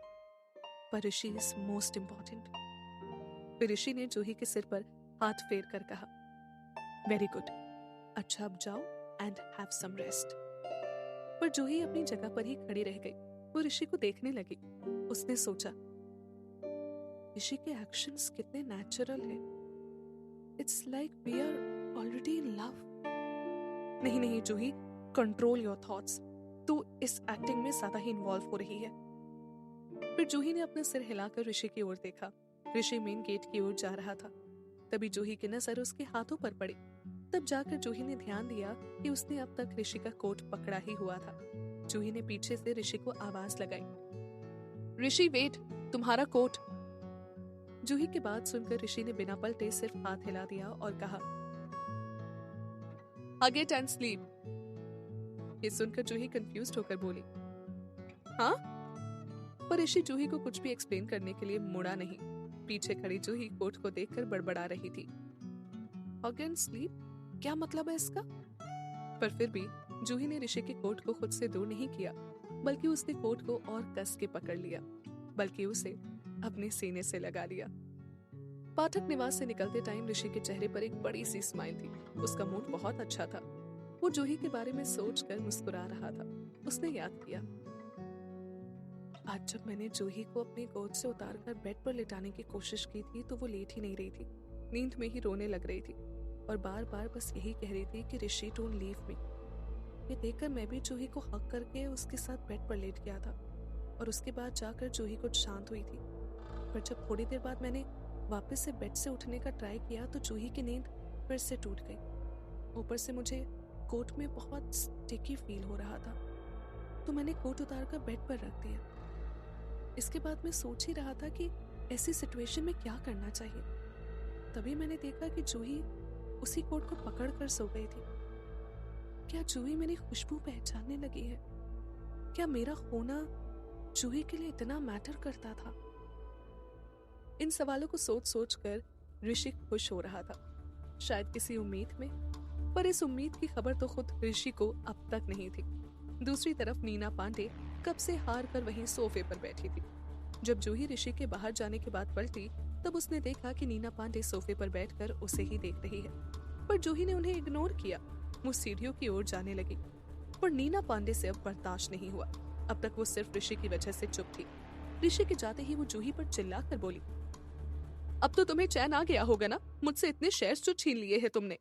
पर ऋषि इज मोस्ट इम्पोर्टेंट। फिर ऋषि ने जूही के सिर पर हाथ फेर कर कहा, वेरी गुड, अच्छा अब जाओ एंड हैव सम रेस्ट। पर जूही अपनी जगह पर ही खड़ी रह गई। वो ऋषि को देखने लगी। उसने सोचा, ऋषि के एक्शंस कितने नेचुरल है। It's like we are already in love. नहीं नहीं जूही, कंट्रोल योर थॉट्स। तू इस एक्टिंग में ज्यादा ही इन्वॉल्व हो रही है। फिर जूही ने अपना सिर हिलाकर ऋषि की ओर देखा। ऋषि मेन गेट की ओर जा रहा था। तभी जूही की नजर उसके हाथों पर पड़ी। तब जाकर जूही ने ध्यान दिया कि उसने अब तक ऋषि का कोट पकड़ा ही हुआ था। जूही ने पीछे से ऋषि को आवाज लगाई, ऋषि वेट, तुम्हारा कोट। जूही की बात सुनकर ऋषि ने बिना पलटे सिर्फ हाथ हिला दिया और कहा, हग इट एंड स्लीप। ये सुनकर जूही कंफ्यूज्ड होकर बोली, हाँ? पर ऋषि जूही को कुछ भी एक्सप्लेन करने के लिए मुड़ा नहीं। पीछे खड़ी जूही कोट को देखकर बड़बड़ा रही थी। हग एंड स्लीप, क्या मतलब है इसका? पर फिर भी जूही ने ऋषि के कोट को खुद से दूर नहीं किया, बल्कि उसने कोट को और कस के पकड़ लिया, बल्कि उसे अपने सीने से लगा लिया। पाठक निवास से निकलते टाइम ऋषि के चेहरे पर एक बड़ी सी स्माइल थी। उसका मूड बहुत अच्छा था। वो जूही के बारे में सोचकर मुस्कुरा रहा था। उसने याद किया, आज जब मैंने जूही को अपनी गोद से उतारकर बेड पर लिटाने की कोशिश की थी तो वो लेट ही नहीं रही थी, नींद में ही रोने लग रही थी और बार बार बस यही कह रही थी कि ऋषि डोंट लीव मी। ये देखकर मैं भी जूही को हक करके उसके साथ बेड पर लेट गया था और उसके बाद जाकर जूही कुछ शांत हुई थी। पर जब थोड़ी देर बाद मैंने वापस से बेड से उठने का ट्राई किया तो जूही की नींद फिर से टूट गई। ऊपर से मुझे कोट में बहुत स्टिकी फील हो रहा था, तो मैंने कोट उतारकर बेड पर रख दिया। इसके बाद मैं सोच ही रहा था कि ऐसी सिचुएशन में क्या करना चाहिए। तभी मैंने देखा कि जूही उसी कोट को पकड़कर सो गई थी। क्या जूही मेरी खुशबू पहचानने लगी है? क्या मेरा होना जूही के लिए इतना मैटर करता था? इन सवालों को सोच सोच कर ऋषि खुश हो रहा था, शायद किसी उम्मीद में, पर इस उम्मीद की खबर तो खुद ऋषि को अब तक नहीं थी। दूसरी तरफ नीना पांडे कब से हार कर वहीं सोफे पर बैठी थी। जब जूही ऋषि के बाहर जाने के बाद पलटी तब उसने देखा कि नीना पांडे सोफे पर बैठकर उसे ही देख रही है, पर जूही ने उन्हें इग्नोर किया। वो सीढ़ियों की ओर जाने लगी, पर नीना पांडे से अब बर्दाश्त नहीं हुआ। अब तक वो सिर्फ ऋषि की वजह से चुप थी। ऋषि के जाते ही वो जूही पर चिल्लाकर बोली, अब तो तुम्हें चैन आ गया होगा ना, मुझसे इतने शेयर्स जो छीन लिए हैं तुमने।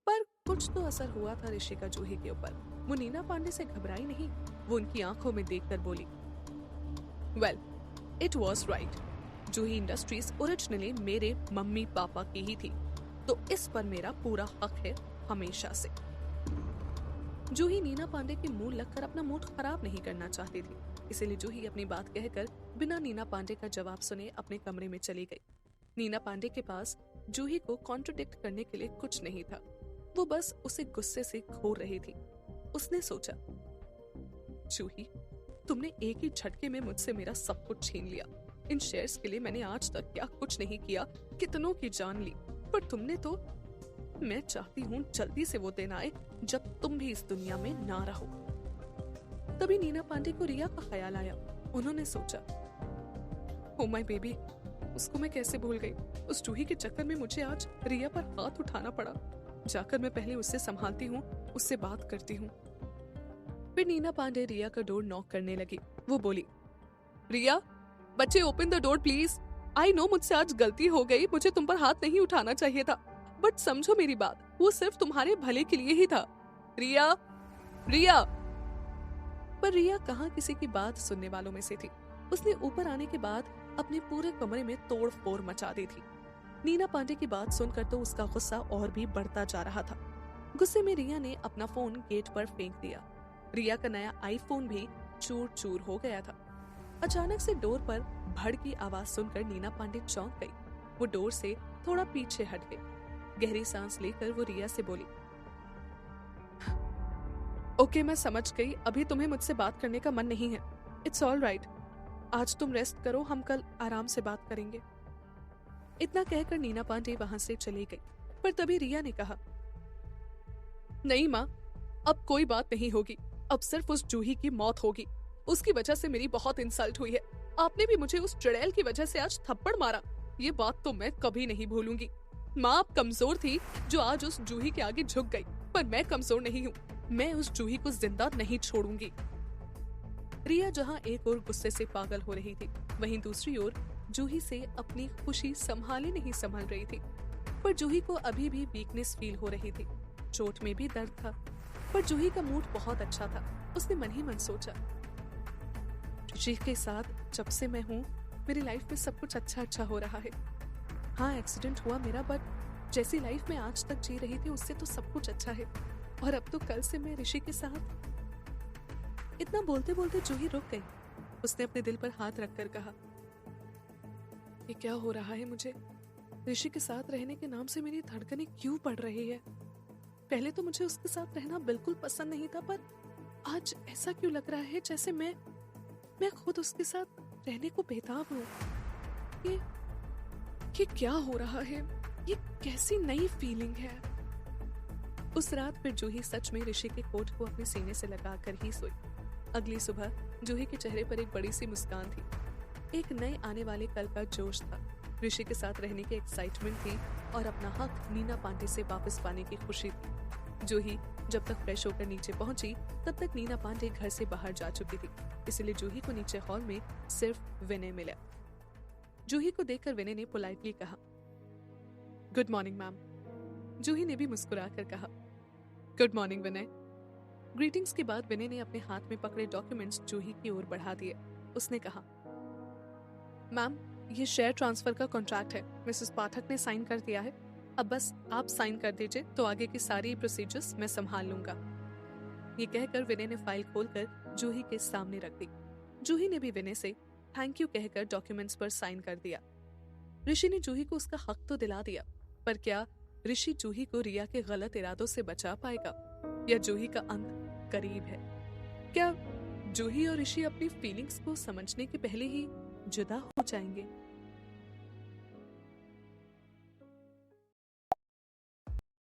पर कुछ तो असर हुआ था ऋषि का जूही के ऊपर। वो नीना पांडे से घबराई नहीं, वो उनकी आंखों में देखकर बोली, well it was right, Juhi industries originally मेरे मम्मी पापा की ही थी, तो इस पर मेरा पूरा हक है हमेशा से। जूही नीना पांडे के मुंह लगकर अपना मूड खराब नहीं करना चाहती थी, इसीलिए जूही अपनी बात कहकर बिना नीना पांडे का जवाब सुने अपने कमरे में चली गई। नीना पांडे के पास जूही को कॉन्ट्रडिक्ट करने के लिए कुछ नहीं था, वो बस उसे गुस्से से घूर रही थी। उसने सोचा, जूही तुमने एक ही झटके में मुझसे मेरा सब कुछ छीन लिया। इन शेयर्स के लिए मैंने आज तक क्या कुछ नहीं किया, कितनों की जान ली, पर तुमने तो। मैं चाहती हूँ जल्दी से वो दिन आए जब तुम भी इस दुनिया में ना रहो। तभी नीना पांडे को रिया का ख्याल आया। उन्होंने सोचा, ओ माय बेबी, उसको मैं कैसे भूल गई। उस जूही के चक्कर में मुझे आज रिया पर हाथ उठाना पड़ा। जाकर मैं पहले उससे संभालती हूँ, उससे बात करती हूँ। फिर नीना पांडे रिया का डोर नॉक करने लगी। वो बोली, रिया बच्चे open the door please. I know मुझसे आज गलती हो गई, मुझे तुम पर हाथ नहीं उठाना चाहिए था, बट समझो मेरी बात, वो सिर्फ तुम्हारे भले के लिए ही था। रिया रिया। पर रिया कहाँ किसी की बात सुनने वालों में से थी। उसने ऊपर आने के बाद अपने पूरे कमरे में तोड़ फोड़ मचा दी थी। नीना पांडे की बात सुनकर तो उसका गुस्सा और भी बढ़ता जा रहा था। गुस्से में रिया ने अपना फोन गेट पर फेंक दिया। रिया का नया आईफोन भी चूर चूर हो गया था। अचानक से डोर पर भड़ की आवाज सुनकर नीना पांडे चौंक गई। वो डोर से थोड़ा पीछे हट गई। गहरी सांस लेकर वो रिया से बोली, ओके मैं समझ गई, अभी तुम्हें मुझसे बात करने का मन नहीं है। इट्स ऑल राइट, आज तुम रेस्ट करो, हम कल आराम से बात करेंगे। इतना कहकर नीना पांडे वहां से चली गई। पर तभी रिया ने कहा, नहीं माँ, अब कोई बात नहीं होगी, अब सिर्फ उस जूही की मौत होगी। उसकी वजह से मेरी बहुत इंसल्ट हुई है। आपने भी मुझे उस चुड़ैल की वजह से आज थप्पड़ मारा, ये बात तो मैं कभी नहीं भूलूंगी। माँ आप कमजोर थी जो आज उस जूही के आगे झुक गई, पर मैं कमजोर नहीं हूँ। मैं उस जूही को जिंदा नहीं छोड़ूंगी। रिया जहाँ एक ओर गुस्से से पागल हो रही थी, वहीं दूसरी ओर जूही से अपनी खुशी संभाले नहीं संभल रही थी। पर जूही को अभी भी वीकनेस फील हो रही थी, चोट में भी दर्द था। पर जूही का मूड बहुत अच्छा था। उसने मन ही मन सोचा, ऋषि के साथ जब से मैं हूँ मेरी लाइफ में सब कुछ अच्छा अच्छा हो रहा है। हाँ एक्सीडेंट हुआ मेरा, बट जैसी लाइफ में आज तक जी रही थी उससे तो सब कुछ अच्छा है। और अब तो कल से मैं ऋषि के साथ। इतना बोलते बोलते जूही रुक गई। उसने अपने दिल पर हाथ रखकर कहा, ये क्या हो रहा है मुझे? ऋषि के साथ रहने के नाम से मेरी धड़कनें क्यों बढ़ रही है? पहले तो मुझे उसके साथ रहना बिल्कुल पसंद नहीं था, पर आज ऐसा क्यों लग रहा है जैसे मैं खुद उसके साथ रहने को बेताब हूँ। ये ये क्या हो रहा है? ये कैसी नई फीलिंग है? उस रात फिर जूही सच में ऋषि के कोट को अपने सीने से लगाकर ही सोई। अगली सुबह जूही के चेहरे पर एक बड़ी सी मुस्कान थी। एक नए आने वाले कल का जोश था। ऋषि के साथ रहने की एक्साइटमेंट थी और अपना हक नीना पांडे से वापस पाने की खुशी थी। जूही जब तक फ्रेश होकर नीचे पहुंची तब तक नीना पांडे घर से बाहर जा चुकी थी, इसलिए जूही को नीचे हॉल में सिर्फ विनय मिला। जूही को देखकर विनय ने पोलाइटली कहा, गुड मॉर्निंग मैम। जूही ने भी मुस्कुराकर कहा, गुड मॉर्निंग विनय। ग्रीटिंग्स के बाद विनय ने अपने हाथ में पकड़े डॉक्यूमेंट्स जूही की ओर बढ़ा दिए। उसने कहा, मैम ये शेयर ट्रांसफर का कॉन्ट्रैक्ट है, मिसेस पाठक ने साइन कर दिया है। अब बस आप साइन कर दीजिए तो आगे की सारी प्रोसीजर्स मैं संभाल लूंगा। ये कहकर विनय ने फाइल खोलकर जूही के सामने रख दी। जूही ने भी विनय से थैंक यू कहकर डॉक्यूमेंट्स पर साइन कर दिया। ऋषि ने जूही को उसका हक तो दिला दिया, पर क्या ऋषि जूही को रिया के गलत इरादों से बचा पाएगा या जूही का अंत करीब है? क्या जूही और ऋषि अपनी फीलिंग्स को समझने के पहले ही जुदा हो जाएंगे?